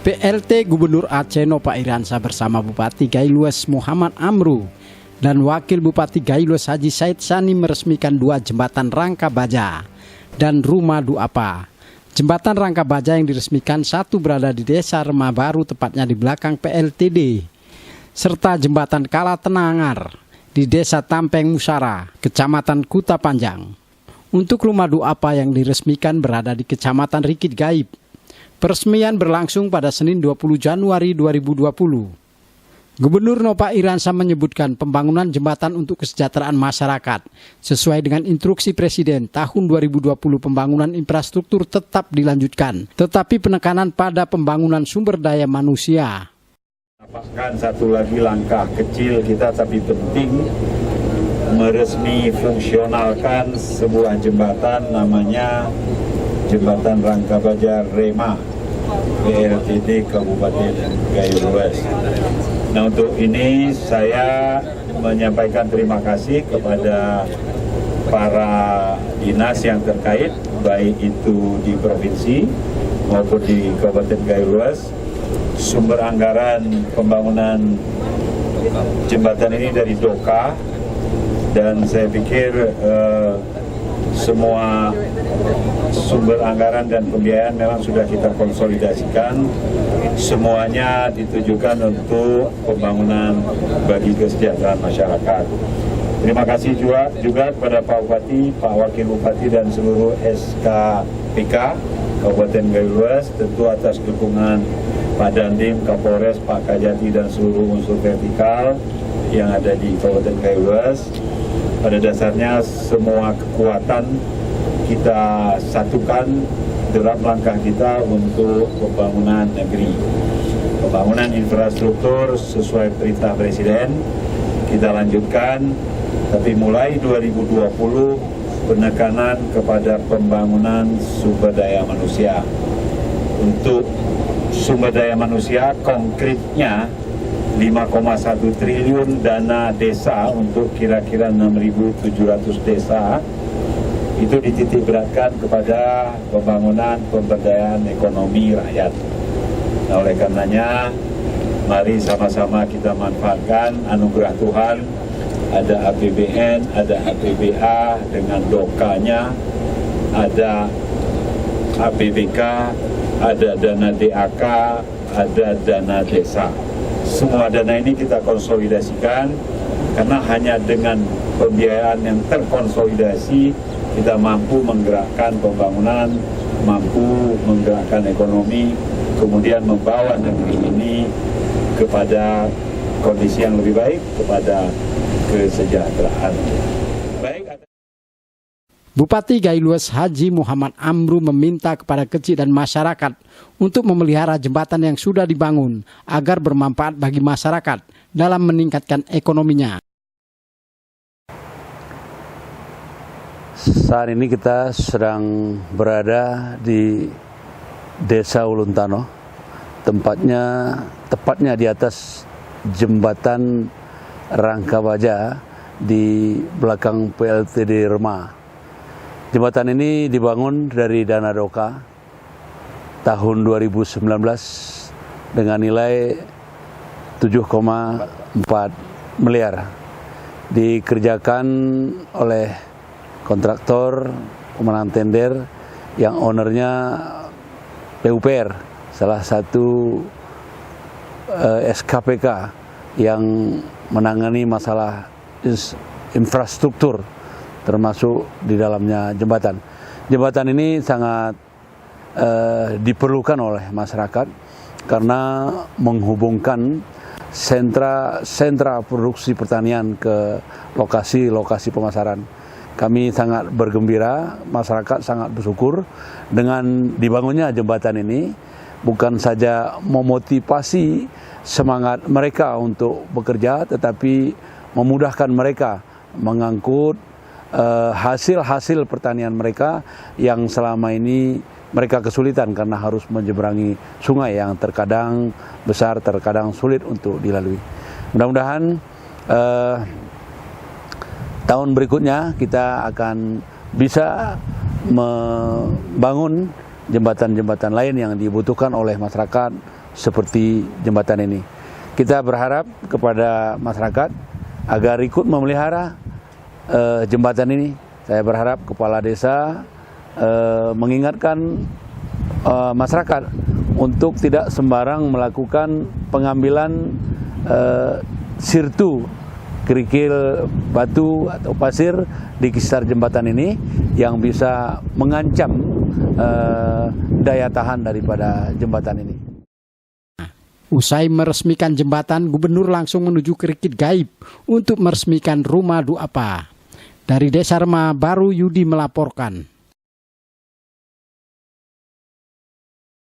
PLT Gubernur Aceh Nova Iriansah bersama Bupati Gaylues Muhammad Amru dan Wakil Bupati Gaylues Haji Said Sani meresmikan 2 jembatan Rangka Baja dan Rumah Duapa. Jembatan Rangka Baja yang diresmikan satu berada di Desa Remah Baru, tepatnya di belakang PLTD, serta jembatan Kala Tenangar di Desa Tampeng Musara, Kecamatan Kuta Panjang. Untuk Rumah Duapa yang diresmikan berada di Kecamatan Rikit Gaib. Peresmian berlangsung pada Senin 20 Januari 2020. Gubernur Nova Iriansah menyebutkan pembangunan jembatan untuk kesejahteraan masyarakat sesuai dengan instruksi Presiden tahun 2020. Pembangunan infrastruktur tetap dilanjutkan, tetapi penekanan pada pembangunan sumber daya manusia. Apakah satu lagi langkah kecil kita tapi penting, meresmi fungsionalkan sebuah jembatan namanya Jembatan Rangka Baja Rema PLTD Kabupaten Gaylues. Nah, untuk ini saya menyampaikan terima kasih kepada para dinas yang terkait, baik itu di provinsi maupun di Kabupaten Gaylues. Sumber anggaran pembangunan jembatan ini dari DOKA, dan saya pikir semua sumber anggaran dan pembiayaan memang sudah kita konsolidasikan. Semuanya ditujukan untuk pembangunan bagi kesejahteraan masyarakat. Terima kasih juga kepada Pak Bupati, Pak Wakil Bupati dan seluruh SKPK Kabupaten Gaylues, tentu atas dukungan Pak Dandim, Kapolres, Pak Kajati dan seluruh unsur vertikal yang ada di Kabupaten Gaylues. Pada dasarnya semua kekuatan kita satukan dalam langkah kita untuk pembangunan negeri. Pembangunan infrastruktur sesuai perintah Presiden kita lanjutkan, tapi mulai 2020 penekanan kepada pembangunan sumber daya manusia. Untuk sumber daya manusia konkretnya 5,1 triliun dana desa untuk kira-kira 6.700 desa itu dititik beratkan kepada pembangunan pemberdayaan ekonomi rakyat. Nah, oleh karenanya mari sama-sama kita manfaatkan anugerah Tuhan. Ada APBN, ada APBA dengan dokanya, ada APBK, ada dana DAK, ada dana desa. Semua dana ini kita konsolidasikan, karena hanya dengan pembiayaan yang terkonsolidasi kita mampu menggerakkan pembangunan, mampu menggerakkan ekonomi, kemudian membawa negeri ini kepada kondisi yang lebih baik, kepada kesejahteraan. Bupati Gaylues Haji Muhammad Amru meminta kepada kecil dan masyarakat untuk memelihara jembatan yang sudah dibangun agar bermanfaat bagi masyarakat dalam meningkatkan ekonominya. Saat ini kita sedang berada di Desa Uluntano, tepatnya di atas jembatan Rangka Baja di belakang PLTD Rema. Jembatan ini dibangun dari dana DOKA tahun 2019 dengan nilai 7,4 miliar. Dikerjakan oleh kontraktor pemenang tender yang ownernya PUPR, salah satu SKPK yang menangani masalah infrastruktur, termasuk di dalamnya jembatan. Jembatan ini sangat diperlukan oleh masyarakat karena menghubungkan sentra produksi pertanian ke lokasi pemasaran. Kami sangat bergembira, masyarakat sangat bersyukur dengan dibangunnya jembatan ini. Bukan saja memotivasi semangat mereka untuk bekerja, tetapi memudahkan mereka mengangkut hasil pertanian mereka yang selama ini mereka kesulitan karena harus menyeberangi sungai yang terkadang besar, terkadang sulit untuk dilalui. Mudah-mudahan tahun berikutnya kita akan bisa membangun jembatan-jembatan lain yang dibutuhkan oleh masyarakat seperti jembatan ini. Kita berharap kepada masyarakat agar ikut memelihara jembatan ini. Saya berharap kepala desa mengingatkan masyarakat untuk tidak sembarang melakukan pengambilan sirtu, kerikil batu atau pasir di sekitar jembatan ini yang bisa mengancam daya tahan daripada jembatan ini. Usai meresmikan jembatan, Gubernur langsung menuju Krikit Gaib untuk meresmikan rumah duapa. Dari Desa Remah Baru, Yudi melaporkan.